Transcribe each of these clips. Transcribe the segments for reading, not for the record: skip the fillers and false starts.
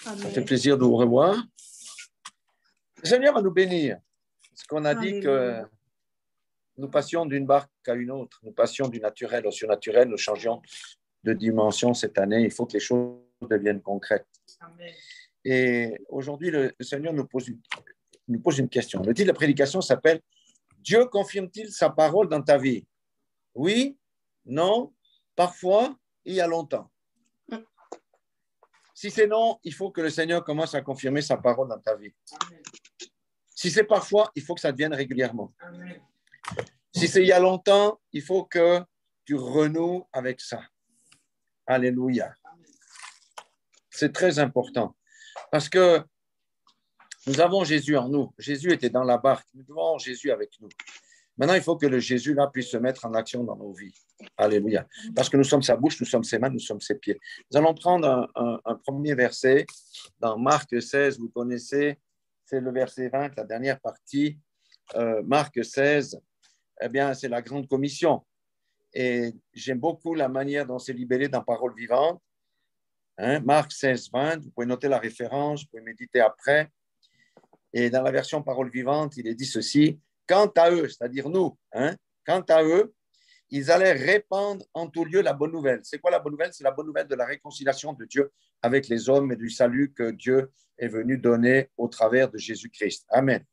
Ça fait plaisir de vous revoir. Le Seigneur va nous bénir. Parce qu'on a dit que nous passions d'une barque à une autre. Nous passions du naturel au surnaturel. Nous changions de dimension cette année. Il faut que les choses deviennent concrètes. Amen. Et aujourd'hui, le Seigneur nous pose une question. Le titre de la prédication s'appelle « Dieu confirme-t-il sa parole dans ta vie ?» Oui, non, parfois, il y a longtemps. Si c'est non, il faut que le Seigneur commence à confirmer sa parole dans ta vie. Amen. Si c'est parfois, il faut que ça devienne régulièrement. Amen. Si c'est il y a longtemps, il faut que tu renoues avec ça. Alléluia. C'est très important parce que nous avons Jésus en nous. Jésus était dans la barque. Nous devons avoir Jésus avec nous. Maintenant, il faut que le Jésus-là puisse se mettre en action dans nos vies. Alléluia. Parce que nous sommes sa bouche, nous sommes ses mains, nous sommes ses pieds. Nous allons prendre un premier verset dans Marc 16. Vous connaissez, c'est le verset 20, la dernière partie. Marc 16, eh bien, c'est la grande commission. Et j'aime beaucoup la manière dont c'est libellé dans Parole vivante. Marc 16, 20, vous pouvez noter la référence, vous pouvez méditer après. Et dans la version Parole vivante, il est dit ceci. Quant à eux, c'est-à-dire nous, quant à eux, ils allaient répandre en tout lieu la bonne nouvelle. C'est quoi la bonne nouvelle? C'est la bonne nouvelle de la réconciliation de Dieu avec les hommes et du salut que Dieu est venu donner au travers de Jésus-Christ. Amen.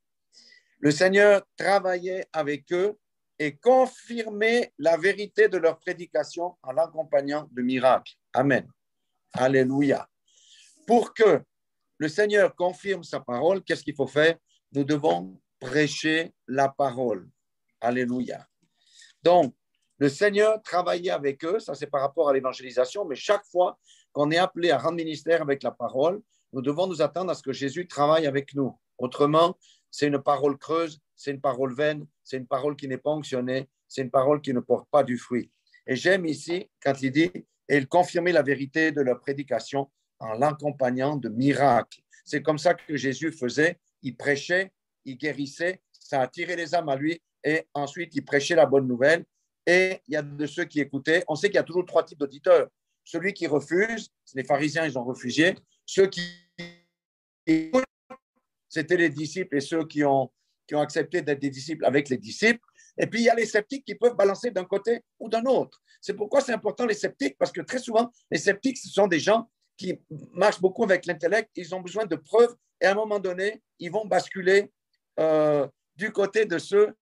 Le Seigneur travaillait avec eux et confirmait la vérité de leur prédication en l'accompagnant de miracles. Amen. Alléluia. Pour que le Seigneur confirme sa parole, qu'est-ce qu'il faut faire? Nous devons prêcher la parole. Alléluia. Donc, le Seigneur travaillait avec eux, ça c'est par rapport à l'évangélisation, mais chaque fois qu'on est appelé à rendre ministère avec la parole, nous devons nous attendre à ce que Jésus travaille avec nous. Autrement, c'est une parole creuse, c'est une parole vaine, c'est une parole qui n'est pas onctionnée, c'est une parole qui ne porte pas du fruit. Et j'aime ici, quand il dit, et il confirmait la vérité de leur prédication en l'accompagnant de miracles. C'est comme ça que Jésus faisait, il prêchait, il guérissait, ça attirait les âmes à lui, et ensuite il prêchait la bonne nouvelle. Et il y a de ceux qui écoutaient. On sait qu'il y a toujours trois types d'auditeurs. Celui qui refuse, les pharisiens, ils ont refusé. Ceux qui écoutent, c'était les disciples et ceux qui ont accepté d'être des disciples avec les disciples. Et puis, il y a les sceptiques qui peuvent balancer d'un côté ou d'un autre. C'est pourquoi c'est important les sceptiques, parce que très souvent, les sceptiques, ce sont des gens qui marchent beaucoup avec l'intellect. Ils ont besoin de preuves et à un moment donné, ils vont basculer du côté de ceux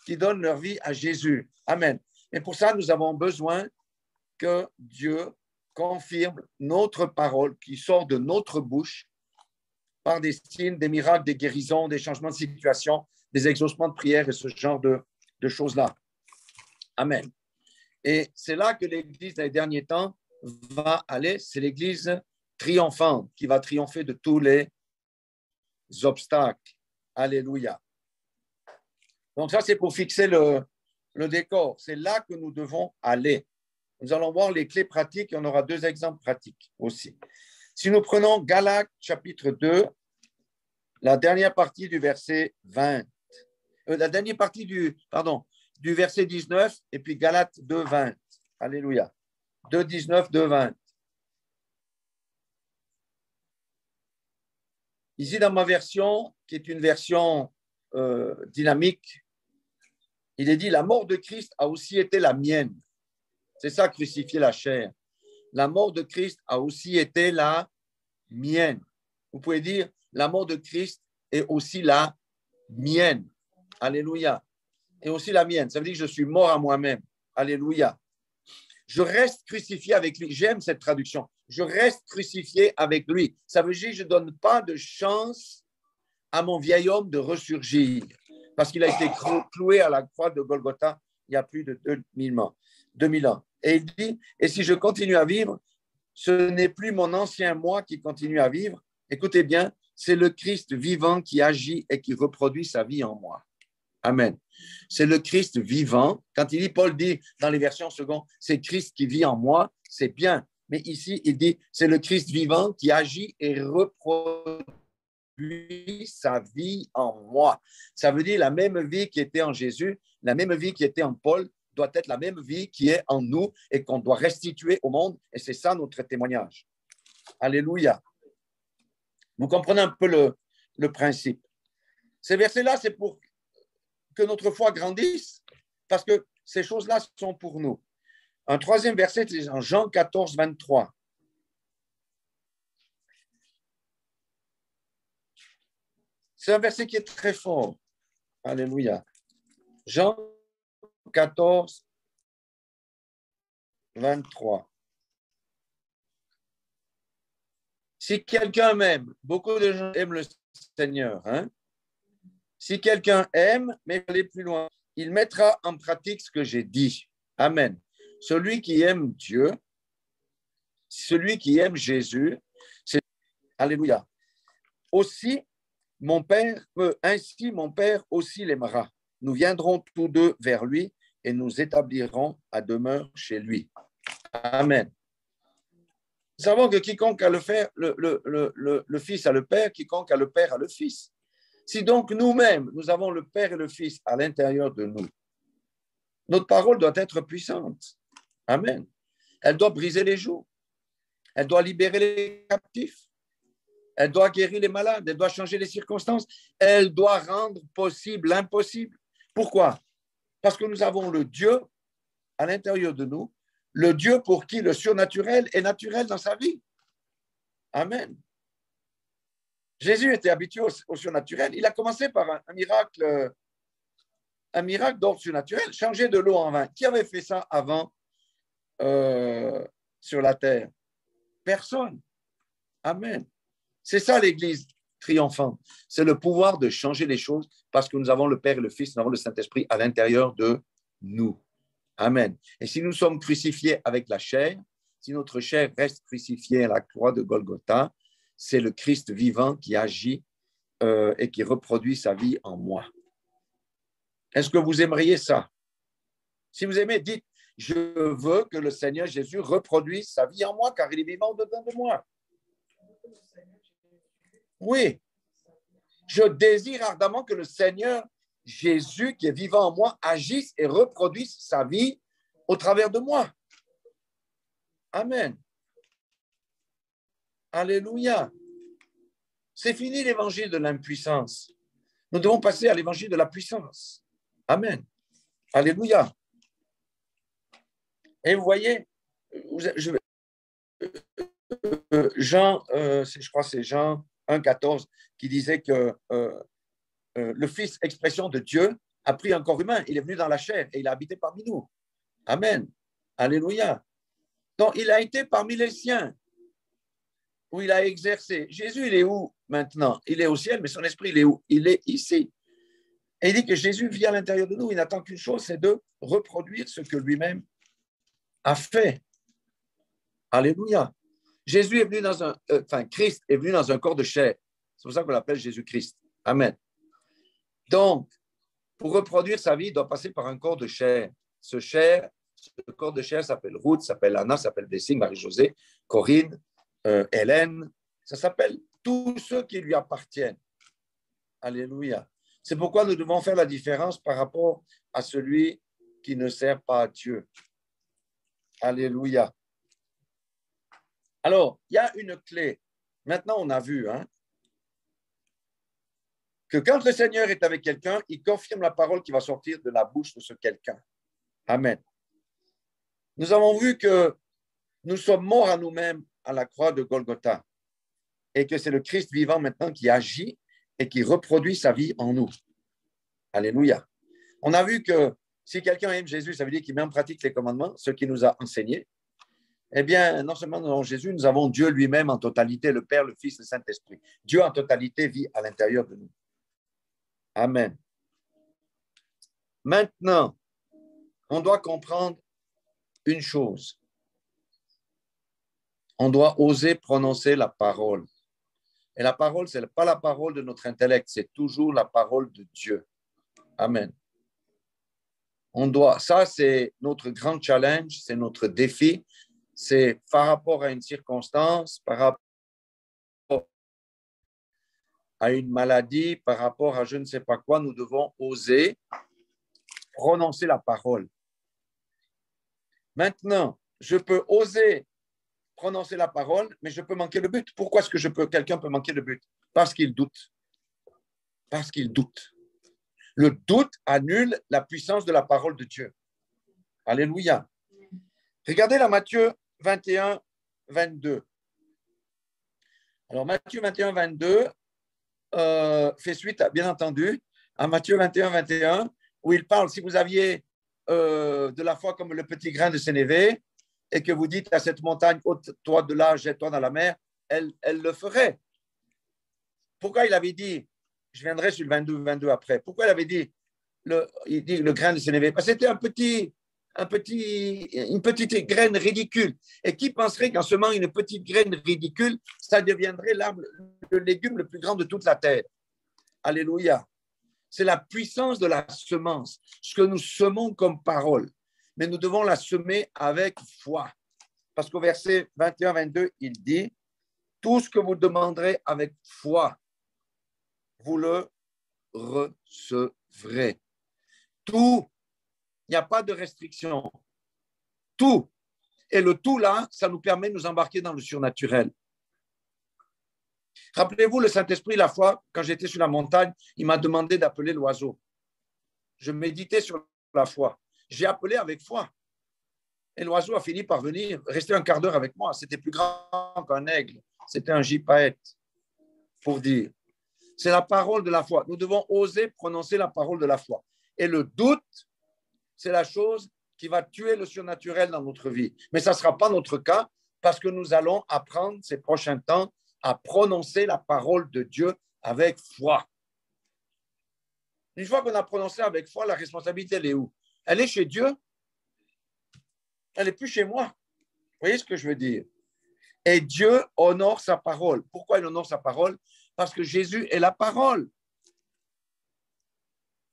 qui donnent leur vie à Jésus. Amen. Et pour ça, nous avons besoin que Dieu confirme notre parole qui sort de notre bouche par des signes, des miracles, des guérisons, des changements de situation, des exaucements de prière et ce genre de choses-là. Amen. Et c'est là que l'Église, dans les derniers temps, va aller. C'est l'Église triomphante qui va triompher de tous les obstacles. Alléluia. Donc ça, c'est pour fixer le décor. C'est là que nous devons aller. Nous allons voir les clés pratiques et on aura deux exemples pratiques aussi. Si nous prenons Galates chapitre 2, la dernière partie du verset 20, la dernière partie du verset 19 et puis Galates 2, 20. Alléluia. 2, 19, 2, 20. Ici, dans ma version, qui est une version dynamique, il est dit, la mort de Christ a aussi été la mienne. C'est ça, crucifier la chair. La mort de Christ a aussi été la mienne. Vous pouvez dire, la mort de Christ est aussi la mienne. Alléluia. Et aussi la mienne. Ça veut dire que je suis mort à moi-même. Alléluia. Je reste crucifié avec lui. J'aime cette traduction. Je reste crucifié avec lui. Ça veut dire que je ne donne pas de chance à mon vieil homme de ressurgir. Parce qu'il a été cloué à la croix de Golgotha il y a plus de 2000 ans. Et il dit, et si je continue à vivre, ce n'est plus mon ancien moi qui continue à vivre. Écoutez bien, c'est le Christ vivant qui agit et qui reproduit sa vie en moi. Amen. C'est le Christ vivant. Quand il dit, Paul dit dans les versions secondes, c'est Christ qui vit en moi, c'est bien. Mais ici, il dit, c'est le Christ vivant qui agit et reproduit sa vie en moi. Ça veut dire la même vie qui était en Jésus, la même vie qui était en Paul, doit être la même vie qui est en nous et qu'on doit restituer au monde. Et c'est ça notre témoignage. Alléluia. Vous comprenez un peu le principe. Ces versets-là, c'est pour que notre foi grandisse, parce que ces choses-là sont pour nous. Un troisième verset, c'est en Jean 14, 23. C'est un verset qui est très fort. Alléluia. Jean 14, 23. Si quelqu'un m'aime, beaucoup de gens aiment le Seigneur. Hein? Si quelqu'un aime, mais aller plus loin, il mettra en pratique ce que j'ai dit. Amen. Celui qui aime Dieu, celui qui aime Jésus, c'est Alléluia. Ainsi mon Père aussi l'aimera. Nous viendrons tous deux vers lui et nous établirons à demeure chez lui. Amen. Nous savons que quiconque a le Fils a le Père, quiconque a le Père a le Fils. Si donc nous-mêmes, nous avons le Père et le Fils à l'intérieur de nous, notre parole doit être puissante. Amen. Elle doit briser les jougs. Elle doit libérer les captifs. Elle doit guérir les malades. Elle doit changer les circonstances. Elle doit rendre possible l'impossible. Pourquoi? Parce que nous avons le Dieu à l'intérieur de nous, le Dieu pour qui le surnaturel est naturel dans sa vie. Amen. Jésus était habitué au surnaturel. Il a commencé par un miracle d'ordre surnaturel, changer de l'eau en vin. Qui avait fait ça avant sur la terre? Personne. Amen. C'est ça l'Église triomphante. C'est le pouvoir de changer les choses parce que nous avons le Père et le Fils, nous avons le Saint-Esprit à l'intérieur de nous. Amen. Et si nous sommes crucifiés avec la chair, si notre chair reste crucifiée à la croix de Golgotha, c'est le Christ vivant qui agit et qui reproduit sa vie en moi. Est-ce que vous aimeriez ça? Si vous aimez, dites, je veux que le Seigneur Jésus reproduise sa vie en moi, car il est vivant dedans de moi. Oui, je désire ardemment que le Seigneur Jésus, qui est vivant en moi, agisse et reproduise sa vie au travers de moi. Amen. Alléluia. C'est fini l'évangile de l'impuissance. Nous devons passer à l'évangile de la puissance. Amen. Alléluia. Et vous voyez, Jean, je crois que c'est Jean 1,14 qui disait que le Fils, expression de Dieu, a pris un corps humain. Il est venu dans la chair et il a habité parmi nous. Amen. Alléluia. Donc, il a été parmi les siens où il a exercé. Jésus, il est où maintenant? Il est au ciel, mais son esprit, il est où? Il est ici. Et il dit que Jésus vit à l'intérieur de nous. Il n'attend qu'une chose, c'est de reproduire ce que lui-même a fait. Alléluia. Jésus est venu Christ est venu dans un corps de chair. C'est pour ça qu'on l'appelle Jésus-Christ. Amen. Donc, pour reproduire sa vie, il doit passer par un corps de chair. Ce corps de chair s'appelle Ruth, s'appelle Anna, s'appelle Dessing, Marie-Josée, Corinne, Hélène. Ça s'appelle tous ceux qui lui appartiennent. Alléluia. C'est pourquoi nous devons faire la différence par rapport à celui qui ne sert pas à Dieu. Alléluia. Alors, il y a une clé. Maintenant, on a vu que quand le Seigneur est avec quelqu'un, il confirme la parole qui va sortir de la bouche de ce quelqu'un. Amen. Nous avons vu que nous sommes morts à nous-mêmes à la croix de Golgotha et que c'est le Christ vivant maintenant qui agit et qui reproduit sa vie en nous. Alléluia. On a vu que si quelqu'un aime Jésus, ça veut dire qu'il met en pratique les commandements, ce qu'il nous a enseigné. Eh bien, non seulement nous avons Jésus, nous avons Dieu lui-même en totalité, le Père, le Fils, le Saint-Esprit. Dieu en totalité vit à l'intérieur de nous. Amen. Maintenant, on doit comprendre une chose. On doit oser prononcer la parole. Et la parole, ce n'est pas la parole de notre intellect, c'est toujours la parole de Dieu. Amen. Ça, c'est notre grand challenge, c'est notre défi. C'est par rapport à une circonstance, par rapport à une maladie, par rapport à je ne sais pas quoi, nous devons oser prononcer la parole. Maintenant, je peux oser prononcer la parole, mais je peux manquer le but. Pourquoi est-ce que quelqu'un peut manquer le but? Parce qu'il doute. Parce qu'il doute. Le doute annule la puissance de la parole de Dieu. Alléluia. Regardez la Matthieu 21, 22. Alors, Matthieu 21, 22 fait suite, bien entendu, à Matthieu 21, 21, où il parle, si vous aviez de la foi comme le petit grain de sénévé, et que vous dites à cette montagne, ôte-toi de là, jette-toi dans la mer, elle le ferait. Pourquoi il avait dit, je viendrai sur le 22, 22 après, pourquoi il avait dit, il dit le grain de sénévé? Parce que c'était une petite graine ridicule. Et qui penserait qu'en semant une petite graine ridicule, ça deviendrait l'arbre, le légume le plus grand de toute la terre? Alléluia. C'est la puissance de la semence, ce que nous semons comme parole. Mais nous devons la semer avec foi. Parce qu'au verset 21-22, il dit, tout ce que vous demanderez avec foi, vous le recevrez. Tout, il n'y a pas de restriction. Tout. Et le tout là, ça nous permet de nous embarquer dans le surnaturel. Rappelez-vous, le Saint-Esprit, la fois, quand j'étais sur la montagne, il m'a demandé d'appeler l'oiseau. Je méditais sur la foi. J'ai appelé avec foi. Et l'oiseau a fini par venir, rester un quart d'heure avec moi. C'était plus grand qu'un aigle. C'était un gypaète, pour dire. C'est la parole de la foi. Nous devons oser prononcer la parole de la foi. Et le doute, c'est la chose qui va tuer le surnaturel dans notre vie. Mais ça ne sera pas notre cas parce que nous allons apprendre ces prochains temps à prononcer la parole de Dieu avec foi. Une fois qu'on a prononcé avec foi, la responsabilité, elle est où? Elle est chez Dieu. Elle n'est plus chez moi. Vous voyez ce que je veux dire? Et Dieu honore sa parole. Pourquoi il honore sa parole? Parce que Jésus est la parole.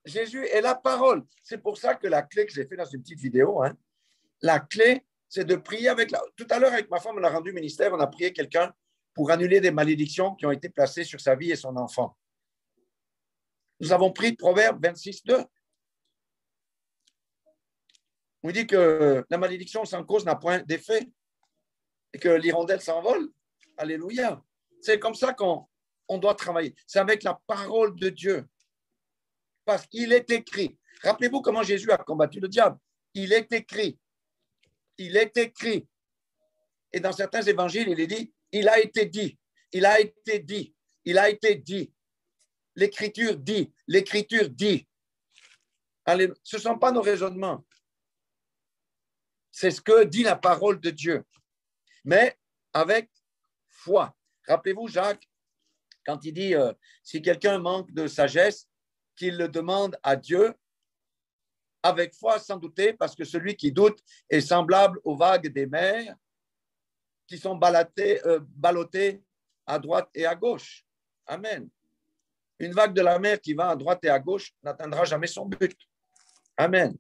Jésus est la parole. C'est pour ça que la clé que j'ai fait dans une petite vidéo, la clé, c'est de prier avec la... Tout à l'heure, avec ma femme, on a rendu ministère, on a prié quelqu'un pour annuler des malédictions qui ont été placées sur sa vie et son enfant. Nous avons pris Proverbe 26, 2. On dit que la malédiction sans cause n'a point d'effet et que l'hirondelle s'envole. Alléluia. C'est comme ça qu'on doit travailler. C'est avec la parole de Dieu. Parce qu'il est écrit. Rappelez-vous comment Jésus a combattu le diable. Il est écrit. Il est écrit. Et dans certains évangiles, il est dit, il a été dit. Il a été dit. Il a été dit. L'Écriture dit. L'Écriture dit. Alléluia. Ce ne sont pas nos raisonnements. C'est ce que dit la parole de Dieu. Mais avec foi. Rappelez-vous, Jacques, quand il dit, si quelqu'un manque de sagesse, qu'il le demande à Dieu avec foi sans douter, parce que celui qui doute est semblable aux vagues des mers qui sont ballottées à droite et à gauche. Amen. Une vague de la mer qui va à droite et à gauche n'atteindra jamais son but. Amen.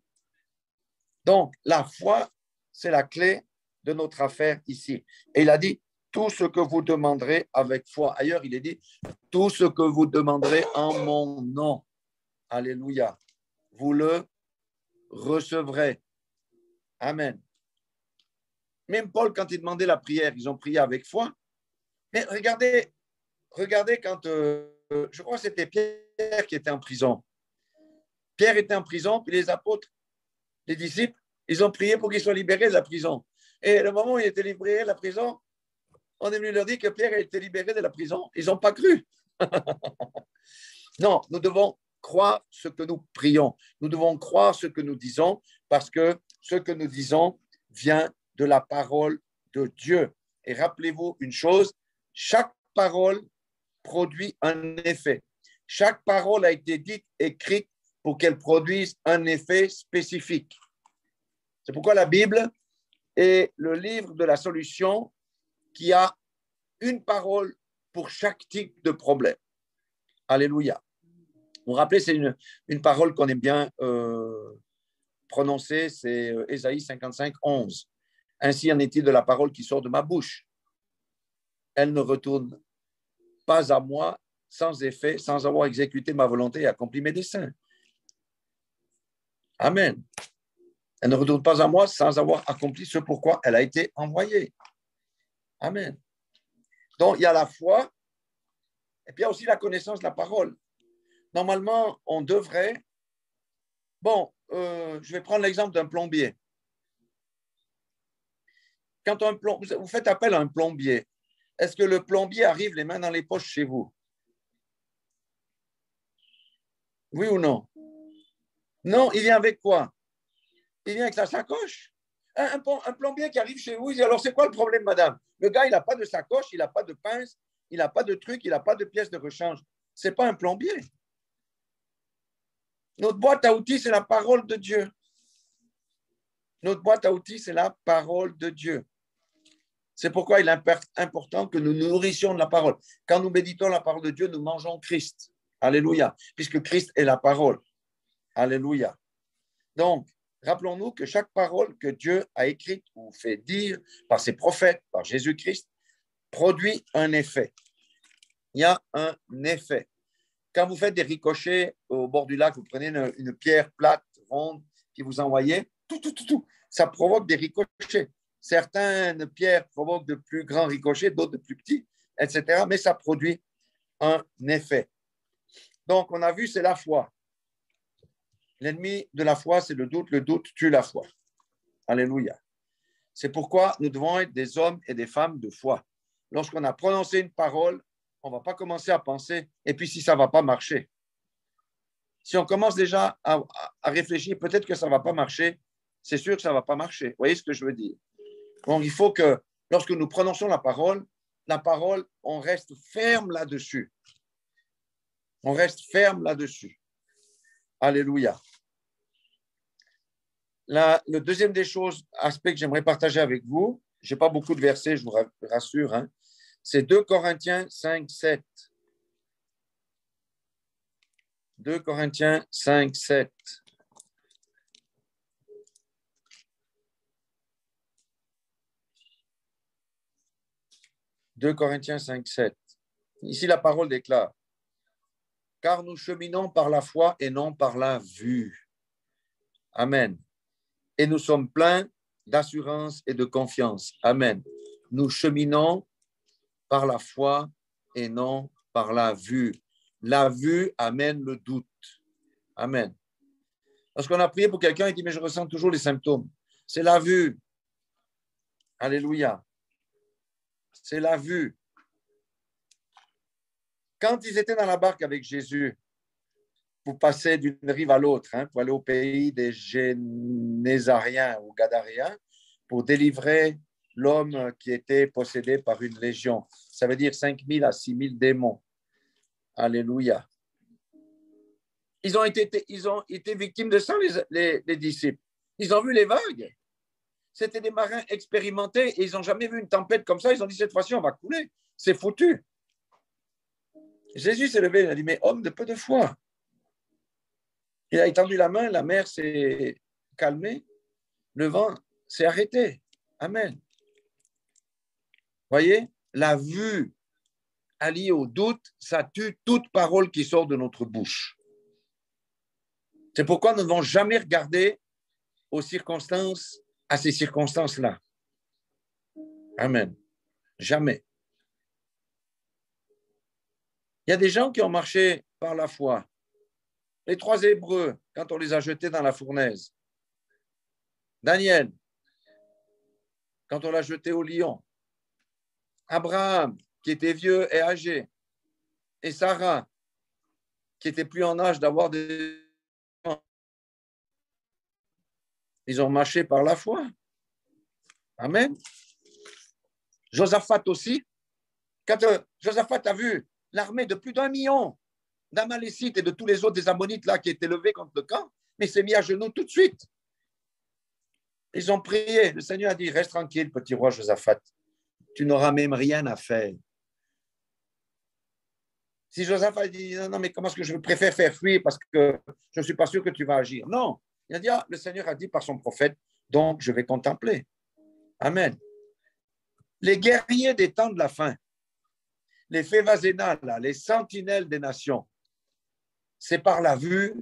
Donc, la foi, c'est la clé de notre affaire ici. Et il a dit, tout ce que vous demanderez avec foi. Ailleurs, il est dit, tout ce que vous demanderez en mon nom. Alléluia. Vous le recevrez. Amen. Même Paul, quand il demandait la prière, ils ont prié avec foi. Mais regardez quand, je crois que c'était Pierre qui était en prison. Pierre était en prison, puis les apôtres, les disciples, ils ont prié pour qu'il soit libéré de la prison. Et le moment où il était libéré de la prison, on est venu leur dire que Pierre a été libéré de la prison. Ils n'ont pas cru. Non, nous devons croire ce que nous prions. Nous devons croire ce que nous disons parce que ce que nous disons vient de la parole de Dieu. Et rappelez-vous une chose, chaque parole produit un effet. Chaque parole a été dite, écrite pour qu'elle produise un effet spécifique. C'est pourquoi la Bible est le livre de la solution qui a une parole pour chaque type de problème. Alléluia. Vous vous rappelez, c'est une parole qu'on aime bien prononcer, c'est Ésaïe 55, 11. Ainsi en est-il de la parole qui sort de ma bouche. Elle ne retourne pas à moi sans effet, sans avoir exécuté ma volonté et accompli mes desseins. Amen. Elle ne retourne pas à moi sans avoir accompli ce pourquoi elle a été envoyée. Amen. Donc, il y a la foi et puis il y a aussi la connaissance de la parole. Normalement, on devrait... Bon, je vais prendre l'exemple d'un plombier. Quand vous faites appel à un plombier, est-ce que le plombier arrive les mains dans les poches chez vous? Oui ou non? Non, il vient avec quoi? Il vient avec sa sacoche. Un plombier qui arrive chez vous, il dit, alors c'est quoi le problème, madame? Le gars, il n'a pas de sacoche, il n'a pas de pince, il n'a pas de truc, il n'a pas de pièces de rechange. Ce n'est pas un plombier. Notre boîte à outils, c'est la parole de Dieu. Notre boîte à outils, c'est la parole de Dieu. C'est pourquoi il est important que nous nous nourrissions de la parole. Quand nous méditons la parole de Dieu, nous mangeons Christ. Alléluia. Puisque Christ est la parole. Alléluia. Donc, rappelons-nous que chaque parole que Dieu a écrite ou fait dire par ses prophètes, par Jésus-Christ, produit un effet. Il y a un effet. Quand vous faites des ricochets au bord du lac, vous prenez une pierre plate, ronde, qui vous envoyez, ça provoque des ricochets. Certaines pierres provoquent de plus grands ricochets, d'autres de plus petits, etc. Mais ça produit un effet. Donc, on a vu, c'est la foi. L'ennemi de la foi, c'est le doute. Le doute tue la foi. Alléluia. C'est pourquoi nous devons être des hommes et des femmes de foi. Lorsqu'on a prononcé une parole, on ne va pas commencer à penser, et puis si ça ne va pas marcher. Si on commence déjà à réfléchir, peut-être que ça ne va pas marcher, c'est sûr que ça ne va pas marcher. Vous voyez ce que je veux dire? Donc, il faut que, lorsque nous prononçons la parole, on reste ferme là-dessus. On reste ferme là-dessus. Alléluia. Le deuxième des choses, aspect que j'aimerais partager avec vous, je n'ai pas beaucoup de versets, je vous rassure, hein, c'est 2 Corinthiens 5, 7. 2 Corinthiens 5, 7. « 2 Corinthiens 5, 7. Ici, la parole déclare « Car nous cheminons par la foi et non par la vue. » Amen. Et nous sommes pleins d'assurance et de confiance. Amen. Nous cheminons par la foi et non par la vue. La vue amène le doute. Amen. Lorsqu'on a prié pour quelqu'un, il dit, mais je ressens toujours les symptômes. C'est la vue. Alléluia. C'est la vue. Quand ils étaient dans la barque avec Jésus, vous passez d'une rive à l'autre, hein, pour aller au pays des Génésariens ou Gadaréens, pour délivrer l'homme qui était possédé par une légion. Ça veut dire 5 000 à 6 000 démons. Alléluia. Ils ont été victimes de ça, les disciples. Ils ont vu les vagues. C'était des marins expérimentés et ils n'ont jamais vu une tempête comme ça. Ils ont dit, cette fois-ci, on va couler. C'est foutu. Jésus s'est levé, il a dit, mais homme de peu de foi. Il a étendu la main, la mer s'est calmée, le vent s'est arrêté. Amen. Voyez, la vue alliée au doute, ça tue toute parole qui sort de notre bouche. C'est pourquoi nous ne devons jamais regarder aux circonstances, à ces circonstances-là. Amen. Jamais. Il y a des gens qui ont marché par la foi. Les 3 Hébreux, quand on les a jetés dans la fournaise. Daniel, quand on l'a jeté au lion. Abraham, qui était vieux et âgé. Et Sarah, qui était plus en âge d'avoir des enfants. Ils ont marché par la foi. Amen. Josaphat aussi. Quand Josaphat a vu l'armée de plus d'1 million d'Amalécites et de tous les autres des Ammonites là qui étaient levés contre le camp, mais il s'est mis à genoux tout de suite. Ils ont prié. Le Seigneur a dit, reste tranquille, petit roi Josaphat. Tu n'auras même rien à faire. Si Josaphat dit, non, mais comment est-ce que je préfère faire fuir parce que je ne suis pas sûr que tu vas agir. Non. Il a dit, le Seigneur a dit par son prophète, donc je vais contempler. Amen. Les guerriers des temps de la fin, les Févazénas, les sentinelles des nations, c'est par la vue,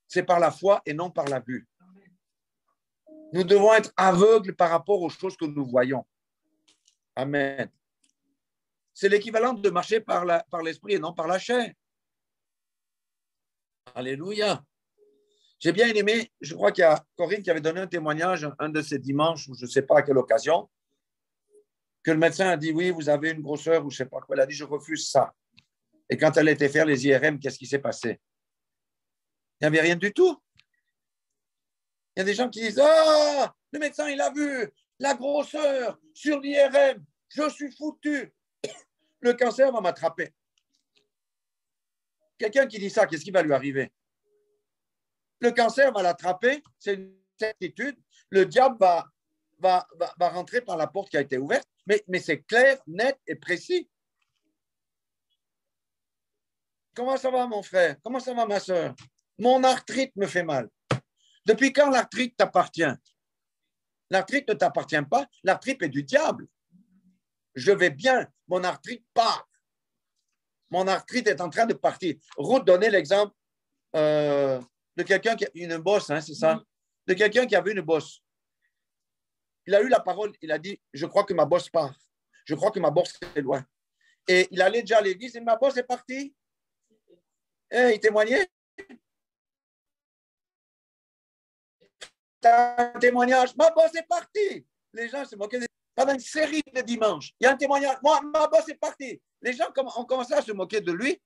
c'est par la foi et non par la vue. Nous devons être aveugles par rapport aux choses que nous voyons. Amen. C'est l'équivalent de marcher par l'esprit et non par la chair. Alléluia. J'ai bien aimé, je crois qu'il y a Corinne qui avait donné un témoignage un de ces dimanches, ou je ne sais pas à quelle occasion, que le médecin a dit, oui, vous avez une grosseur, ou je ne sais pas quoi. Elle a dit, je refuse ça. Et quand elle était faire les IRM, qu'est-ce qui s'est passé? Il n'y avait rien du tout. Il y a des gens qui disent, ah, le médecin, il a vu la grosseur sur l'IRM, je suis foutu. Le cancer va m'attraper. Quelqu'un qui dit ça, qu'est-ce qui va lui arriver? Le cancer va l'attraper, c'est une certitude. Le diable va rentrer par la porte qui a été ouverte, mais c'est clair, net et précis. Comment ça va, mon frère? Comment ça va, ma soeur? Mon arthrite me fait mal. Depuis quand l'arthrite t'appartient? L'arthrite ne t'appartient pas, l'arthrite est du diable. Je vais bien, mon arthrite part. Mon arthrite est en train de partir. Ruth donnait l'exemple de quelqu'un qui a une bosse, hein, c'est ça? De quelqu'un qui avait une bosse. Il a eu la parole, il a dit, je crois que ma bosse part. Je crois que ma bosse est loin. Et il allait déjà à l'église et ma bosse est partie. Et il témoignait. Un témoignage, ma bosse est partie. Les gens se moquaient pendant une série de dimanches. Il y a un témoignage, moi, ma bosse est partie. Les gens ont commencé à se moquer de lui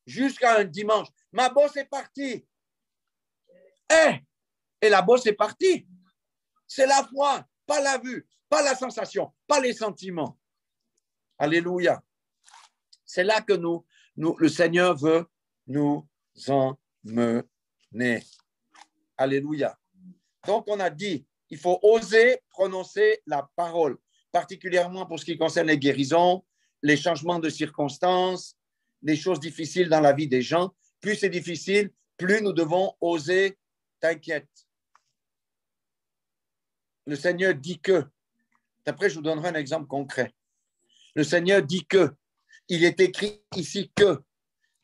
jusqu'à un dimanche. Ma bosse est partie. Et la bosse est partie. C'est la foi, pas la vue, pas la sensation, pas les sentiments. Alléluia. C'est là que le Seigneur veut nous emmener. Alléluia. Donc, on a dit, il faut oser prononcer la parole, particulièrement pour ce qui concerne les guérisons, les changements de circonstances, les choses difficiles dans la vie des gens. Plus c'est difficile, plus nous devons oser. T'inquiète. Le Seigneur dit que, après je vous donnerai un exemple concret. Le Seigneur dit que, il est écrit ici que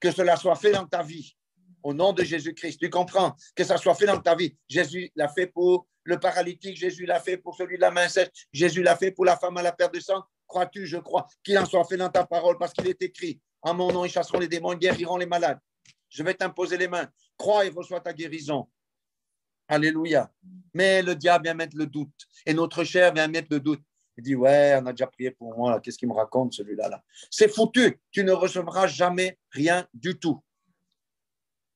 cela soit fait dans ta vie. Au nom de Jésus-Christ, tu comprends? Que ça soit fait dans ta vie. Jésus l'a fait pour le paralytique, Jésus l'a fait pour celui de la main sèche, Jésus l'a fait pour la femme à la perte de sang. Crois-tu? Je crois qu'il en soit fait dans ta parole parce qu'il est écrit. En mon nom, ils chasseront les démons, ils guériront les malades. Je vais t'imposer les mains. Crois et reçois ta guérison. Alléluia. Mais le diable vient mettre le doute et notre chair vient mettre le doute. Il dit, ouais, on a déjà prié pour moi. Qu'est-ce qu'il me raconte celui-là là? C'est foutu. Tu ne recevras jamais rien du tout.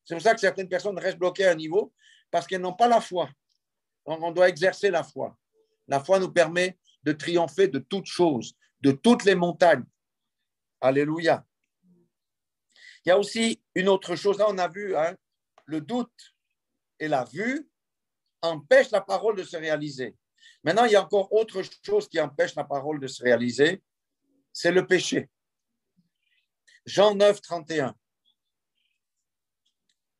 C'est pour ça que certaines personnes restent bloquées à un niveau parce qu'elles n'ont pas la foi. Donc, on doit exercer la foi. La foi nous permet de triompher de toutes choses, de toutes les montagnes. Alléluia. Il y a aussi une autre chose. Là, on a vu, hein, le doute et la vue empêchent la parole de se réaliser. Maintenant, il y a encore autre chose qui empêche la parole de se réaliser, c'est le péché. Jean 9, 31.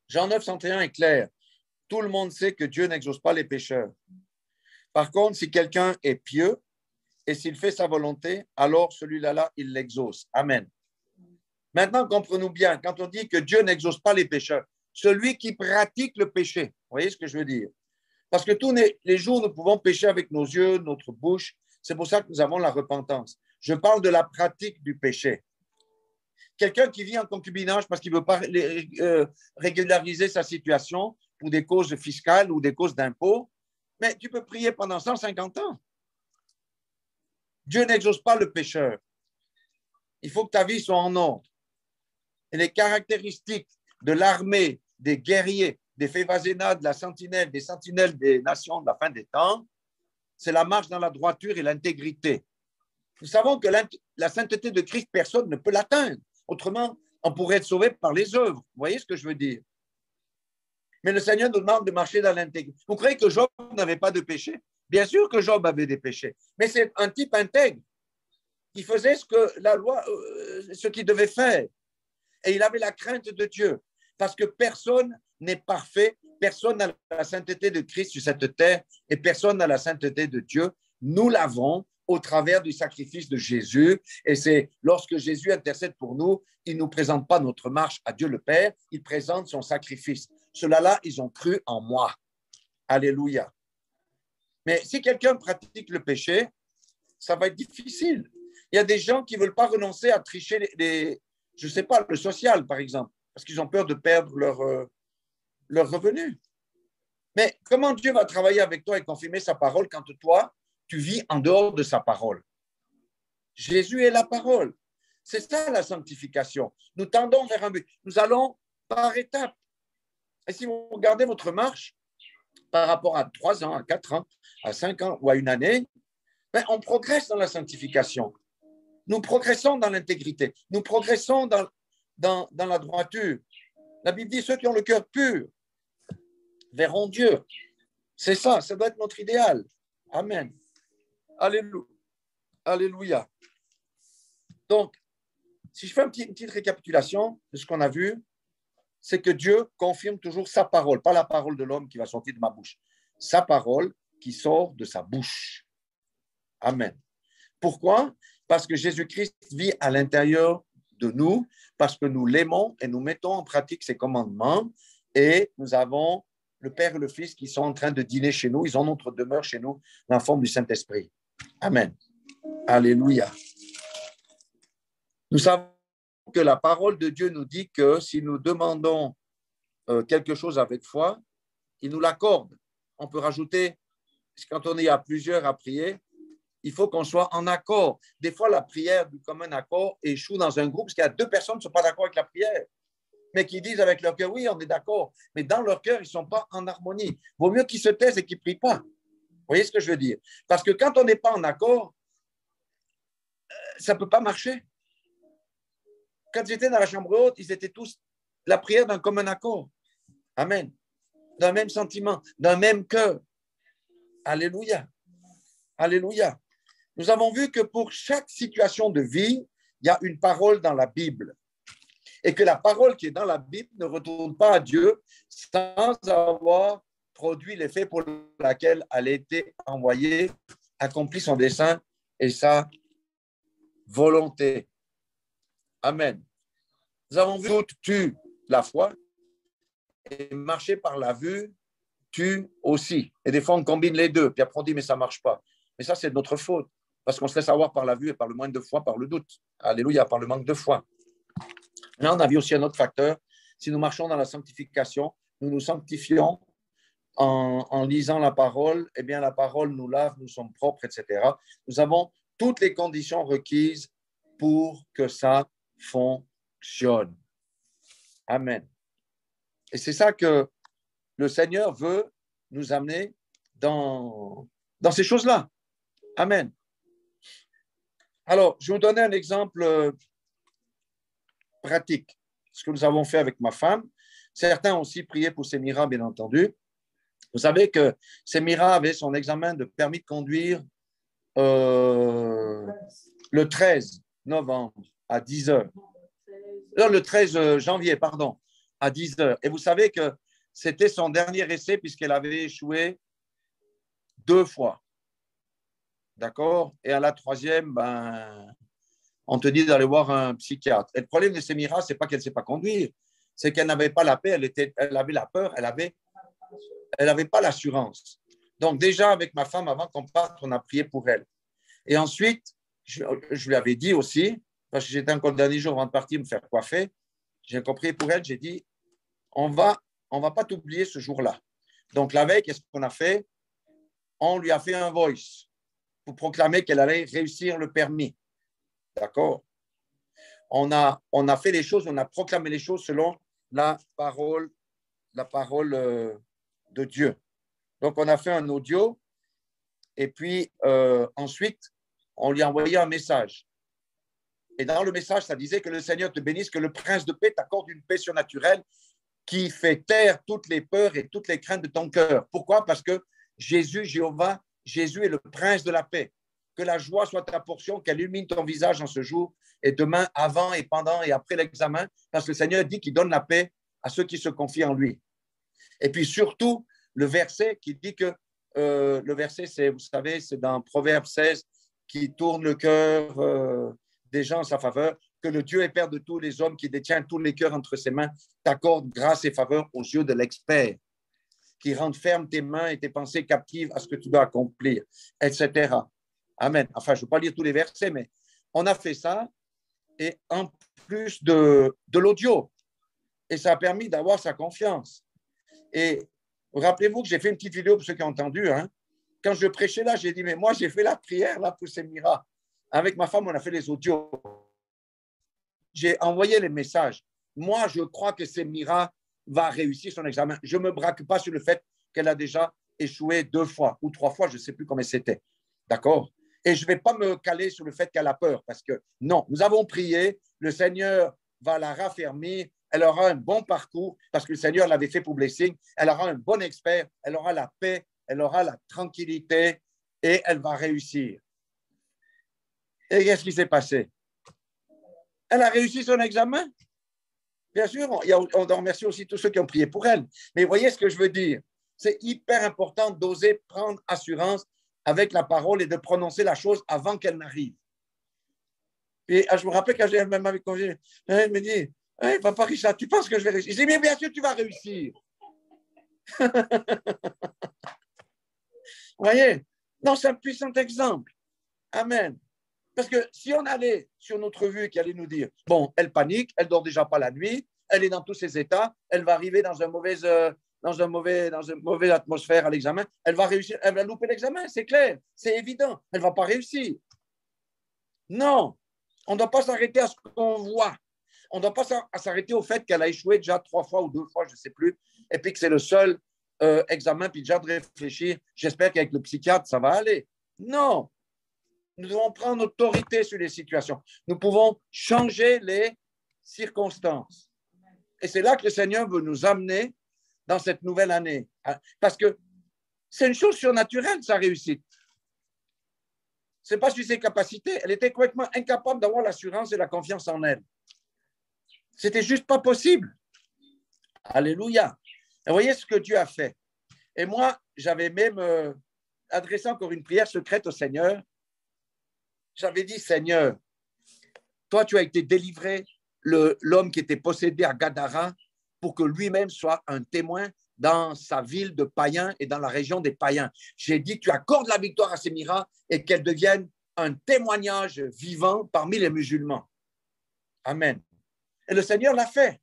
Jean 9, 31 est clair. Tout le monde sait que Dieu n'exauce pas les pécheurs. Par contre, si quelqu'un est pieux et s'il fait sa volonté, alors celui-là, il l'exauce. Amen. Maintenant, comprenons bien, quand on dit que Dieu n'exauce pas les pécheurs, celui qui pratique le péché, vous voyez ce que je veux dire? Parce que tous les jours, nous pouvons pécher avec nos yeux, notre bouche. C'est pour ça que nous avons la repentance. Je parle de la pratique du péché. Quelqu'un qui vit en concubinage parce qu'il ne veut pas régulariser sa situation pour des causes fiscales ou des causes d'impôts, mais tu peux prier pendant 150 ans. Dieu n'exauce pas le pécheur. Il faut que ta vie soit en ordre. Et les caractéristiques de l'armée, des guerriers, des Févazénas, de la sentinelle, des sentinelles des nations de la fin des temps, c'est la marche dans la droiture et l'intégrité. Nous savons que la sainteté de Christ, personne ne peut l'atteindre. Autrement, on pourrait être sauvé par les œuvres. Vous voyez ce que je veux dire? Mais le Seigneur nous demande de marcher dans l'intégrité. Vous croyez que Job n'avait pas de péché? Bien sûr que Job avait des péchés, mais c'est un type intègre. Il faisait ce que la loi, ce qu'il devait faire. Et il avait la crainte de Dieu. Parce que personne n'est parfait, personne n'a la sainteté de Christ sur cette terre et personne n'a la sainteté de Dieu. Nous l'avons au travers du sacrifice de Jésus. Et c'est lorsque Jésus intercède pour nous, il ne nous présente pas notre marche à Dieu le Père, il présente son sacrifice. Ceux-là, ils ont cru en moi. Alléluia. Mais si quelqu'un pratique le péché, ça va être difficile. Il y a des gens qui ne veulent pas renoncer à tricher je ne sais pas, le social, par exemple, parce qu'ils ont peur de perdre leur revenu. Mais comment Dieu va travailler avec toi et confirmer sa parole quand toi, tu vis en dehors de sa parole? Jésus est la parole. C'est ça la sanctification. Nous tendons vers un but. Nous allons par étapes. Et si vous regardez votre marche par rapport à 3 ans, à 4 ans, à 5 ans ou à une année, ben, on progresse dans la sanctification. Nous progressons dans l'intégrité. Nous progressons dans la droiture. La Bible dit ceux qui ont le cœur pur verront Dieu. C'est ça, ça doit être notre idéal. Amen. Alléluia. Alléluia. Donc, si je fais une petite récapitulation de ce qu'on a vu, c'est que Dieu confirme toujours sa parole, pas la parole de l'homme qui va sortir de ma bouche, sa parole qui sort de sa bouche. Amen. Pourquoi? Parce que Jésus-Christ vit à l'intérieur de nous, parce que nous l'aimons et nous mettons en pratique ses commandements, et nous avons le Père et le Fils qui sont en train de dîner chez nous, ils ont notre demeure chez nous, dans la forme du Saint-Esprit. Amen. Alléluia. Nous savons que la parole de Dieu nous dit que si nous demandons quelque chose avec foi, il nous l'accorde. On peut rajouter, quand on est à plusieurs à prier, il faut qu'on soit en accord. Des fois, la prière du commun accord échoue dans un groupe parce qu'il y a 2 personnes qui ne sont pas d'accord avec la prière, mais qui disent avec leur cœur, oui, on est d'accord, mais dans leur cœur, ils ne sont pas en harmonie. Vaut mieux qu'ils se taisent et qu'ils ne prient pas. Vous voyez ce que je veux dire? Parce que quand on n'est pas en accord, ça ne peut pas marcher. Quand j'étais dans la chambre haute, ils étaient tous la prière d'un commun accord. Amen. D'un même sentiment, d'un même cœur. Alléluia. Alléluia. Nous avons vu que pour chaque situation de vie, il y a une parole dans la Bible. Et que la parole qui est dans la Bible ne retourne pas à Dieu sans avoir produit l'effet pour lequel elle a été envoyée, accompli son dessein et sa volonté. Amen. Nous avons vu que tue la foi et marcher par la vue tue aussi. Et des fois, on combine les deux. Puis après, on dit, mais ça ne marche pas. Mais ça, c'est de notre faute. Parce qu'on se laisse avoir par la vue et par le manque de foi, par le doute. Alléluia, par le manque de foi. Là, on a vu aussi un autre facteur. Si nous marchons dans la sanctification, nous nous sanctifions en lisant la parole. Eh bien, la parole nous lave, nous sommes propres, etc. Nous avons toutes les conditions requises pour que ça fonctionne. Amen. Et c'est ça que le Seigneur veut nous amener dans ces choses-là. Amen. Alors, je vais vous donner un exemple pratique, ce que nous avons fait avec ma femme. Certains ont aussi prié pour Sémira, bien entendu. Vous savez que Sémira avait son examen de permis de conduire le 13 novembre à 10 heures. Non, le 13 janvier, pardon, à 10 heures. Et vous savez que c'était son dernier essai puisqu'elle avait échoué 2 fois. D'accord? Et à la 3e, on te dit d'aller voir un psychiatre. Et le problème de Sémira, ce n'est pas qu'elle ne sait pas conduire, c'est qu'elle n'avait pas la paix, elle avait la peur, elle n'avait pas l'assurance. Donc déjà, avec ma femme, avant qu'on parte, on a prié pour elle. Et ensuite, je lui avais dit aussi, parce que j'étais encore le dernier jour avant de partir me faire coiffer, j'ai compris pour elle, j'ai dit, on va pas t'oublier ce jour-là. Donc la veille, qu'est-ce qu'on a fait? On lui a fait un voice pour proclamer qu'elle allait réussir le permis. D'accord? On a fait les choses, on a proclamé les choses selon la parole de Dieu. Donc, on a fait un audio et puis ensuite, on lui a envoyé un message. Et dans le message, ça disait que le Seigneur te bénisse, que le prince de paix t'accorde une paix surnaturelle qui fait taire toutes les peurs et toutes les craintes de ton cœur. Pourquoi? Parce que Jésus, Jéhovah, Jésus est le prince de la paix. Que la joie soit ta portion, qu'elle illumine ton visage en ce jour et demain, avant et pendant et après l'examen, parce que le Seigneur dit qu'il donne la paix à ceux qui se confient en lui. Et puis surtout, le verset qui dit que, le verset, c'est, vous savez, c'est dans Proverbe 16, qui tourne le cœur des gens en sa faveur, que le Dieu et Père de tous les hommes qui détient tous les cœurs entre ses mains t'accorde grâce et faveur aux yeux de l'expert, qui rende ferme tes mains et tes pensées captives à ce que tu dois accomplir, etc. Amen. Enfin, je ne vais pas lire tous les versets, mais On a fait ça, et en plus de l'audio. Et ça a permis d'avoir sa confiance. Et rappelez-vous que j'ai fait une petite vidéo pour ceux qui ont entendu. Hein. Quand je prêchais là, j'ai dit, mais moi, j'ai fait la prière là pour Semira. Avec ma femme, on a fait les audios. J'ai envoyé les messages. Moi, je crois que Semira va réussir son examen. Je ne me braque pas sur le fait qu'elle a déjà échoué 2 fois ou 3 fois, je ne sais plus comment c'était. D'accord? Et je ne vais pas me caler sur le fait qu'elle a peur, parce que non, nous avons prié, le Seigneur va la raffermir, elle aura un bon parcours, parce que le Seigneur l'avait fait pour Blessing, elle aura un bon expert, elle aura la paix, elle aura la tranquillité, et elle va réussir. Et qu'est-ce qui s'est passé? Elle a réussi son examen. Bien sûr, on doit remercier aussi tous ceux qui ont prié pour elle. Mais voyez ce que je veux dire. C'est hyper important d'oser prendre assurance avec la parole et de prononcer la chose avant qu'elle n'arrive. Et je me rappelle quand j'ai même avec congé, elle me dit, hey, papa Richard, tu penses que je vais réussir? Je dis, mais bien sûr, tu vas réussir. Vous voyez? Non, c'est un puissant exemple. Amen. Parce que si on allait sur notre vue qui allait nous dire, bon, elle panique, elle dort déjà pas la nuit, elle est dans tous ses états, elle va arriver dans une mauvaise atmosphère à l'examen, elle va réussir, elle va louper l'examen, c'est clair, c'est évident, elle va pas réussir. Non, on ne doit pas s'arrêter à ce qu'on voit. On ne doit pas s'arrêter au fait qu'elle a échoué déjà 3 fois ou 2 fois, je ne sais plus, et puis que c'est le seul examen, puis déjà de réfléchir, j'espère qu'avec le psychiatre, ça va aller. Non, nous devons prendre autorité sur les situations. Nous pouvons changer les circonstances. Et c'est là que le Seigneur veut nous amener dans cette nouvelle année. Parce que c'est une chose surnaturelle, sa réussite. Ce n'est pas sur ses capacités. Elle était complètement incapable d'avoir l'assurance et la confiance en elle. C'était juste pas possible. Alléluia. Et voyez ce que Dieu a fait. Et moi, j'avais même adressé encore une prière secrète au Seigneur. J'avais dit, Seigneur, toi, tu as été délivré, l'homme qui était possédé à Gadara, pour que lui-même soit un témoin dans sa ville de païens et dans la région des païens. J'ai dit, tu accordes la victoire à Semira et qu'elle devienne un témoignage vivant parmi les musulmans. Amen. Et le Seigneur l'a fait.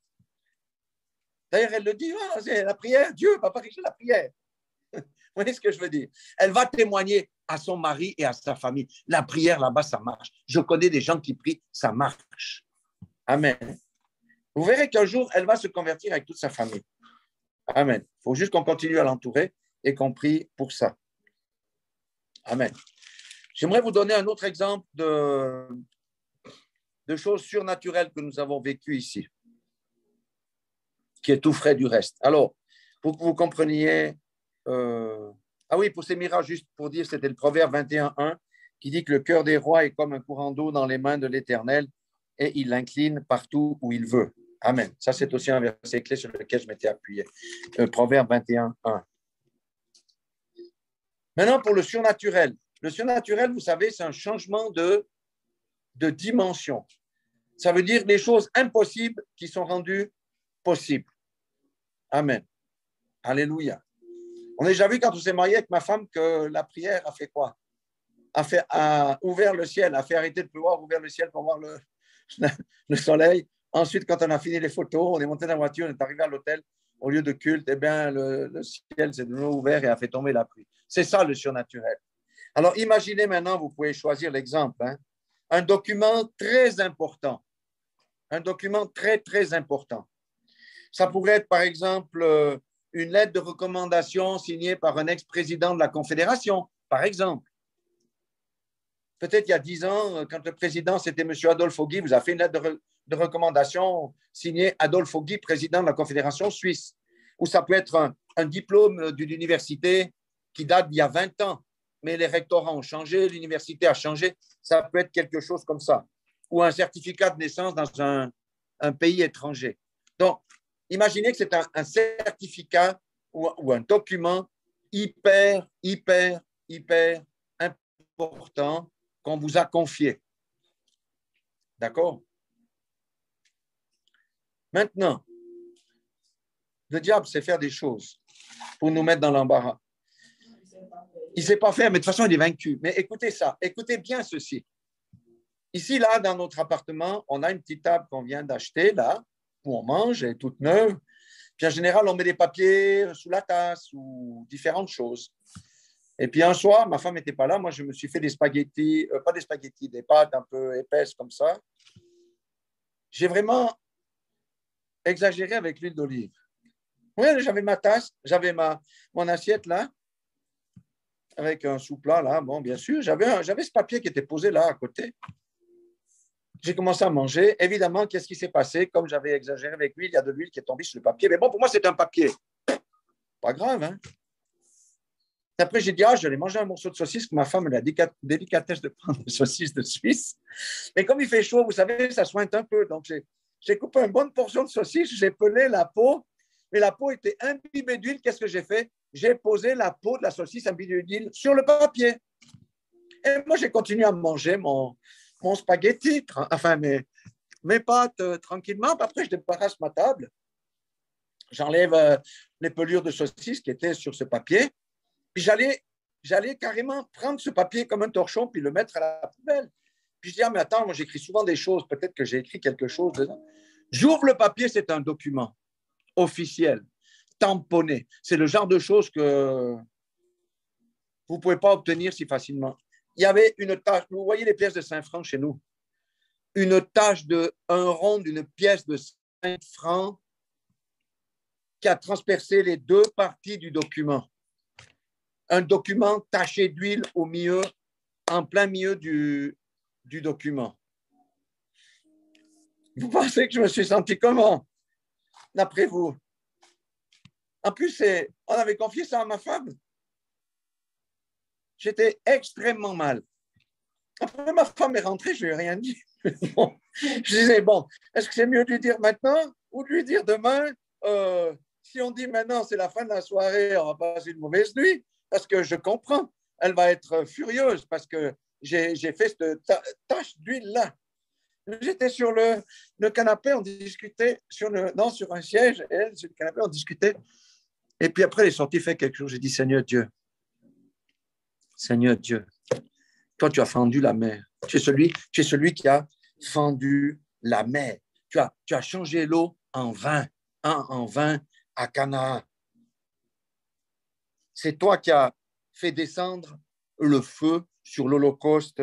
D'ailleurs, elle le dit, c'est la prière, Dieu va pas la prière. Vous voyez ce que je veux dire? Elle va témoigner à son mari et à sa famille. La prière là-bas, ça marche. Je connais des gens qui prient, ça marche. Amen. Vous verrez qu'un jour, elle va se convertir avec toute sa famille. Amen. Il faut juste qu'on continue à l'entourer et qu'on prie pour ça. Amen. J'aimerais vous donner un autre exemple de choses surnaturelles que nous avons vécues ici, qui est tout frais du reste. Alors, pour que vous compreniez, ah oui, pour ces miracles, juste pour dire, c'était le Proverbe 21:1 qui dit que le cœur des rois est comme un courant d'eau dans les mains de l'Éternel et il l'incline partout où il veut. Amen. Ça, c'est aussi un verset clé sur lequel je m'étais appuyé. Proverbe 21:1. Maintenant, pour le surnaturel. Le surnaturel, vous savez, c'est un changement de dimension. Ça veut dire les choses impossibles qui sont rendues possibles. Amen. Alléluia. On a déjà vu quand on s'est marié avec ma femme que la prière a fait quoi? A ouvert le ciel, a fait arrêter de pleuvoir, ouvert le ciel pour voir le soleil. Ensuite, quand on a fini les photos, on est monté dans la voiture, on est arrivé à l'hôtel, au lieu de culte, eh bien, le ciel s'est de nouveau ouvert et a fait tomber la pluie. C'est ça le surnaturel. Alors, imaginez maintenant, vous pouvez choisir l'exemple, hein, un document très important. Un document très, très important. Ça pourrait être, par exemple, une lettre de recommandation signée par un ex-président de la Confédération, par exemple. Peut-être il y a 10 ans, quand le président, c'était M. Adolphe Guy, vous avez fait une lettre de recommandation signée Adolphe Guy, président de la Confédération suisse. Ou ça peut être un diplôme d'une université qui date d'il y a 20 ans, mais les rectorats ont changé, l'université a changé. Ça peut être quelque chose comme ça. Ou un certificat de naissance dans un pays étranger. Donc, imaginez que c'est un certificat ou un document hyper important qu'on vous a confié. D'accord? Maintenant, le diable sait faire des choses pour nous mettre dans l'embarras. Il ne sait pas faire, mais de toute façon, il est vaincu. Mais écoutez ça, écoutez bien ceci. Ici, là, dans notre appartement, on a une petite table qu'on vient d'acheter, là, où on mange, elle est toute neuve. Puis en général, on met des papiers sous la tasse ou différentes choses. Et puis un soir, ma femme n'était pas là. Moi, je me suis fait des spaghettis, pas des spaghettis, des pâtes un peu épaisses comme ça. J'ai vraiment exagéré avec l'huile d'olive. Oui, j'avais ma tasse, j'avais mon assiette là, avec un sous-plat là. Bon, bien sûr, j'avais ce papier qui était posé là à côté. J'ai commencé à manger. Évidemment, qu'est-ce qui s'est passé? Comme j'avais exagéré avec l'huile, il y a de l'huile qui est tombée sur le papier. Mais bon, pour moi, c'est un papier. Pas grave, hein? Après, j'ai dit, ah, j'allais manger un morceau de saucisse, que ma femme a la délicatesse de prendre des saucisses de Suisse. Mais comme il fait chaud, vous savez, ça sointe un peu. Donc, j'ai coupé une bonne portion de saucisse, j'ai pelé la peau, mais la peau était imbibée d'huile. Qu'est-ce que j'ai fait? J'ai posé la peau de la saucisse imbibée d'huile sur le papier. Et moi, j'ai continué à manger mon spaghetti, enfin mes pâtes tranquillement. Après, je débarrasse ma table. J'enlève les pelures de saucisse qui étaient sur ce papier. Puis j'allais carrément prendre ce papier comme un torchon puis le mettre à la poubelle. Puis je dis, ah, mais attends, moi j'écris souvent des choses, peut-être que j'ai écrit quelque chose dedans. J'ouvre le papier, c'est un document officiel, tamponné. C'est le genre de choses que vous ne pouvez pas obtenir si facilement. Il y avait une tache, vous voyez les pièces de 5 francs chez nous, une tache un rond d'une pièce de 5 francs qui a transpercé les deux parties du document. Un document taché d'huile au milieu, en plein milieu du document. Vous pensez que je me suis senti comment, d'après vous? En plus, on avait confié ça à ma femme. J'étais extrêmement mal. Après, ma femme est rentrée, je ne lui ai rien dit. Bon, je disais, bon, est-ce que c'est mieux de lui dire maintenant ou de lui dire demain? Si on dit maintenant, c'est la fin de la soirée, on va passer une mauvaise nuit, parce que je comprends. Elle va être furieuse parce que j'ai fait cette tache d'huile-là. J'étais sur le canapé, on discutait, sur un siège, et elle, sur le canapé, on discutait. Et puis après, elle est sortie, fait quelque chose. J'ai dit, Seigneur Dieu, toi, tu as fendu la mer. Tu es celui qui a fendu la mer. Tu as changé l'eau en vin, en vin à Canaan. C'est toi qui as fait descendre le feu sur l'holocauste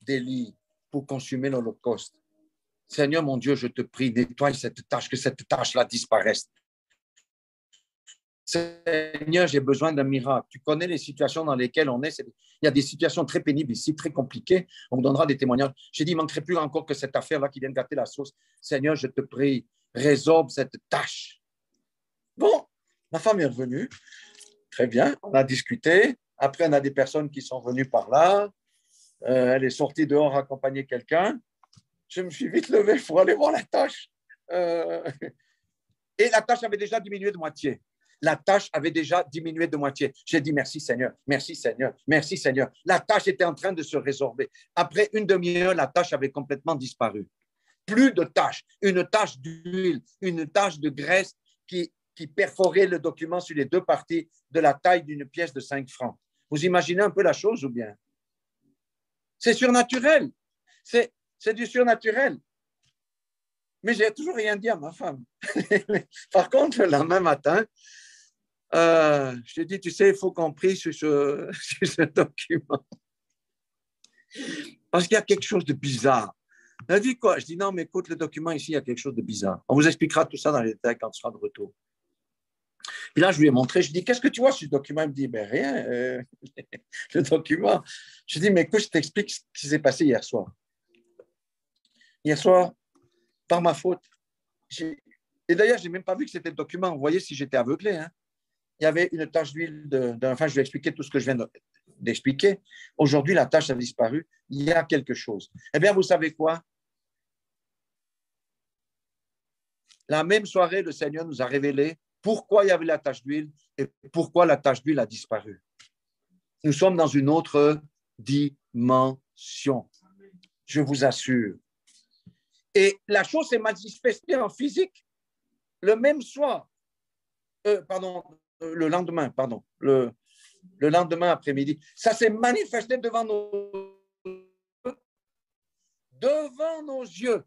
d'Élie pour consumer l'holocauste. Seigneur mon Dieu, je te prie, nettoie cette tâche, que cette tâche-là disparaisse. Seigneur, j'ai besoin d'un miracle. Tu connais les situations dans lesquelles on est. Il y a des situations très pénibles ici, très compliquées. On vous donnera des témoignages. J'ai dit, il ne manquerait plus encore que cette affaire-là qui vient de gâter la sauce. Seigneur, je te prie, résorbe cette tâche. Bon, ma femme est revenue. Très bien, on a discuté. Après, on a des personnes qui sont venues par là. Elle est sortie dehors accompagner quelqu'un. Je me suis vite levé pour aller voir la tâche. Et la tâche avait déjà diminué de moitié. La tâche avait déjà diminué de moitié. J'ai dit merci Seigneur, merci Seigneur, merci Seigneur. La tâche était en train de se résorber. Après une demi-heure, la tâche avait complètement disparu. Plus de tâche, une tâche d'huile, une tâche de graisse qui perforait le document sur les deux parties de la taille d'une pièce de 5 francs. Vous imaginez un peu la chose ou bien? C'est surnaturel. C'est du surnaturel. Mais j'ai toujours rien dit à ma femme. Par contre, le lendemain matin, je lui ai dit, tu sais, il faut qu'on prie sur ce document. Parce qu'il y a quelque chose de bizarre. Elle a dit quoi? Je dis, non, mais écoute, le document ici, il y a quelque chose de bizarre. On vous expliquera tout ça dans les détails quand on sera de retour. Puis là, je lui ai montré, je dis, qu'est-ce que tu vois sur ce document? Il me dit, ben rien, le document. Je dis, mais écoute, je t'explique ce qui s'est passé hier soir. Hier soir, par ma faute, et d'ailleurs, je n'ai même pas vu que c'était le document. Vous voyez, si j'étais aveuglé, hein. Il y avait une tache d'huile, enfin, je vais expliquer tout ce que je viens d'expliquer. Aujourd'hui, la tache a disparu. Il y a quelque chose. Eh bien, vous savez quoi? La même soirée, le Seigneur nous a révélé pourquoi il y avait la tache d'huile et pourquoi la tache d'huile a disparu. Nous sommes dans une autre dimension. Je vous assure. Et la chose s'est manifestée en physique le même soir. Le lendemain après-midi. Ça s'est manifesté devant nos... devant nos yeux.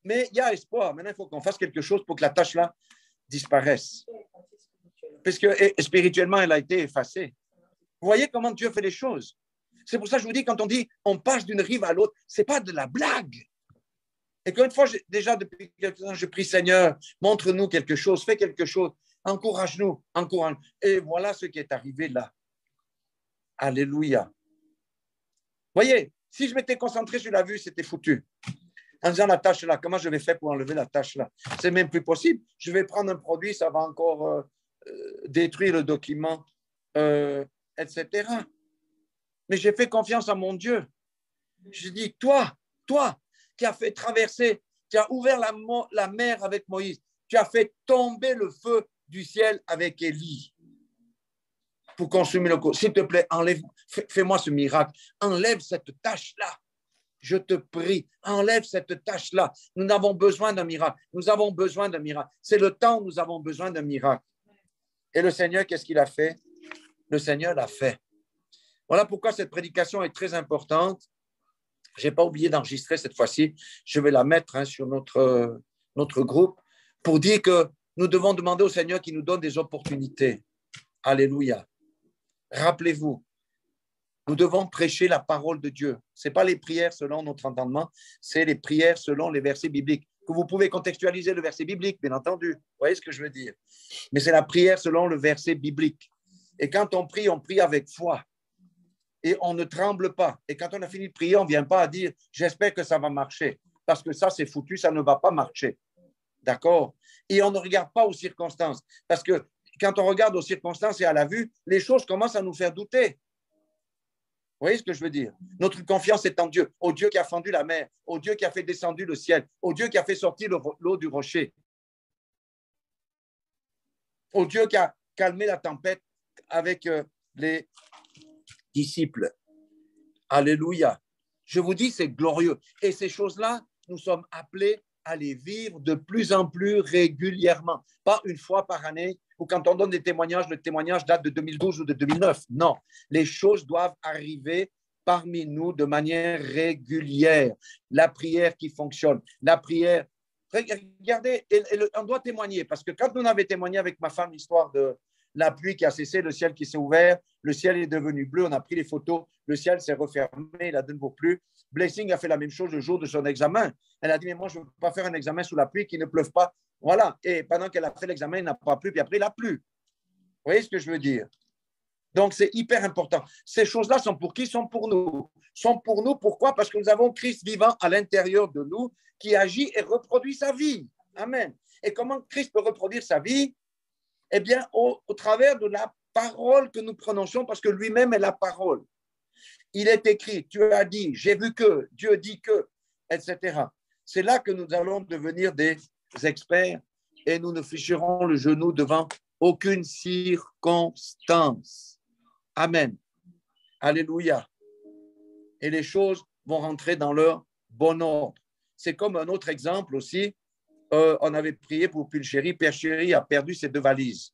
Mais il y a espoir. Maintenant, il faut qu'on fasse quelque chose pour que la tâche-là disparaisse. Parce que spirituellement, elle a été effacée. Vous voyez comment Dieu fait les choses. C'est pour ça que je vous dis, quand on dit on passe d'une rive à l'autre, ce n'est pas de la blague. Et qu'une fois, déjà depuis quelques temps, je prie Seigneur, montre-nous quelque chose, fais quelque chose, encourage-nous, encourage. Et voilà ce qui est arrivé là. Alléluia. Vous voyez, si je m'étais concentré sur la vue, c'était foutu. En disant la tâche là, comment je vais faire pour enlever la tâche là? C'est même plus possible. Je vais prendre un produit, ça va encore détruire le document, etc. Mais j'ai fait confiance à mon Dieu. Je dis, toi qui as fait traverser, qui as ouvert la mer avec Moïse, tu as fait tomber le feu du ciel avec Élie pour consumer le corps. S'il te plaît, fais-moi ce miracle. Enlève cette tâche-là. Je te prie, enlève cette tâche-là. Nous avons besoin d'un miracle. Nous avons besoin d'un miracle. C'est le temps où nous avons besoin d'un miracle. Et le Seigneur, qu'est-ce qu'il a fait? Le Seigneur l'a fait. Voilà pourquoi cette prédication est très importante. Je n'ai pas oublié d'enregistrer cette fois-ci. Je vais la mettre sur notre groupe pour dire que nous devons demander au Seigneur qu'il nous donne des opportunités. Alléluia. Rappelez-vous, nous devons prêcher la parole de Dieu. Ce n'est pas les prières selon notre entendement, c'est les prières selon les versets bibliques. Que vous pouvez contextualiser le verset biblique, bien entendu. Vous voyez ce que je veux dire? Mais c'est la prière selon le verset biblique. Et quand on prie avec foi. Et on ne tremble pas. Et quand on a fini de prier, on ne vient pas à dire « j'espère que ça va marcher ». Parce que ça, c'est foutu, ça ne va pas marcher. D'accord? Et on ne regarde pas aux circonstances. Parce que quand on regarde aux circonstances et à la vue, les choses commencent à nous faire douter. Vous voyez ce que je veux dire? Notre confiance est en Dieu, au Dieu qui a fendu la mer, au Dieu qui a fait descendre le ciel, au Dieu qui a fait sortir l'eau du rocher, au Dieu qui a calmé la tempête avec les disciples. Alléluia. Je vous dis, c'est glorieux. Et ces choses-là, nous sommes appelés à les vivre de plus en plus régulièrement. Pas une fois par année, ou quand on donne des témoignages, le témoignage date de 2012 ou de 2009. Non, les choses doivent arriver parmi nous de manière régulière. La prière qui fonctionne, la prière. Regardez, on doit témoigner, parce que quand on avait témoigné avec ma femme l'histoire de la pluie qui a cessé, le ciel qui s'est ouvert, le ciel est devenu bleu, on a pris les photos, le ciel s'est refermé, il a de nouveau plu. Blessing a fait la même chose le jour de son examen. Elle a dit, mais moi, je ne veux pas faire un examen sous la pluie qui ne pleuve pas. Voilà. Et pendant qu'elle a fait l'examen, il n'a pas plu, puis après, il a plu. Vous voyez ce que je veux dire? Donc, c'est hyper important. Ces choses-là sont pour qui? Sont pour nous. Sont pour nous, pourquoi? Parce que nous avons Christ vivant à l'intérieur de nous qui agit et reproduit sa vie. Amen. Et comment Christ peut reproduire sa vie? Eh bien, au travers de la parole que nous prononçons, parce que lui-même est la parole. Il est écrit, tu as dit, j'ai vu que, Dieu dit que, etc. C'est là que nous allons devenir des experts et nous ne ficherons le genou devant aucune circonstance. Amen. Alléluia. Et les choses vont rentrer dans leur bon ordre. C'est comme un autre exemple aussi. On avait prié pour Pulchéry. Père Chéri a perdu ses 2 valises.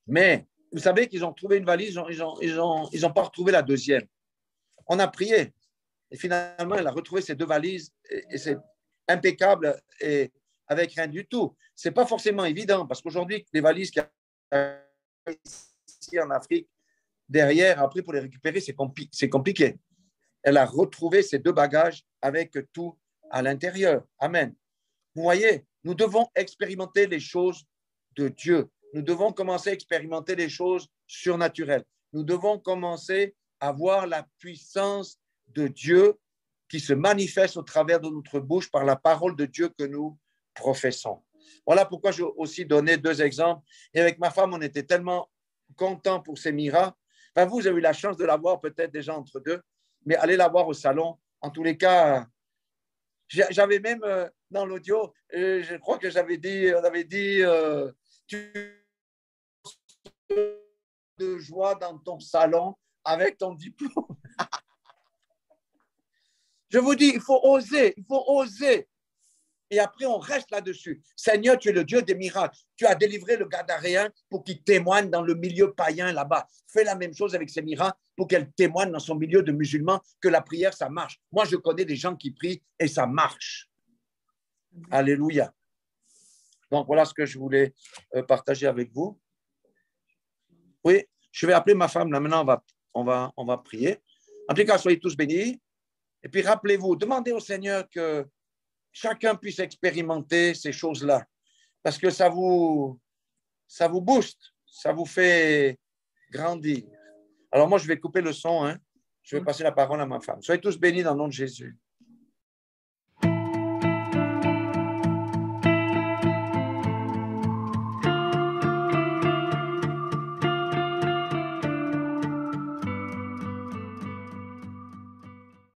Mais vous savez qu'ils ont trouvé une valise, ils ont pas retrouvé la deuxième. On a prié. Et finalement, elle a retrouvé ses 2 valises. Et c'est impeccable et avec rien du tout. Ce n'est pas forcément évident parce qu'aujourd'hui, les valises qu'il y a ici en Afrique, derrière, après, pour les récupérer, c'est compliqué. Elle a retrouvé ses 2 bagages avec tout à l'intérieur. Amen. Vous voyez, nous devons expérimenter les choses de Dieu. Nous devons commencer à expérimenter les choses surnaturelles. Nous devons commencer à voir la puissance de Dieu qui se manifeste au travers de notre bouche par la parole de Dieu que nous professons. Voilà pourquoi j'ai aussi donné 2 exemples. Et avec ma femme, on était tellement contents pour ces miracles. Enfin, vous avez eu la chance de la voir peut-être déjà entre deux, mais allez la voir au salon. En tous les cas, j'avais même dans l'audio, je crois que on avait dit, tu de joie dans ton salon avec ton diplôme. Je vous dis, il faut oser, Et après, on reste là-dessus. Seigneur, tu es le Dieu des miracles. Tu as délivré le Gadaréen pour qu'il témoigne dans le milieu païen là-bas. Fais la même chose avec ces miracles pour qu'elle témoigne dans son milieu de musulmans que la prière, ça marche. Moi, je connais des gens qui prient et ça marche. Alléluia. Donc, voilà ce que je voulais partager avec vous. Oui, je vais appeler ma femme. Là, maintenant, on va prier. En tout cas, soyez tous bénis. Et puis, rappelez-vous, demandez au Seigneur que chacun puisse expérimenter ces choses-là. Parce que ça vous booste, ça vous fait grandir. Alors, moi, je vais couper le son. Hein. Je vais passer la parole à ma femme. Soyez tous bénis dans le nom de Jésus.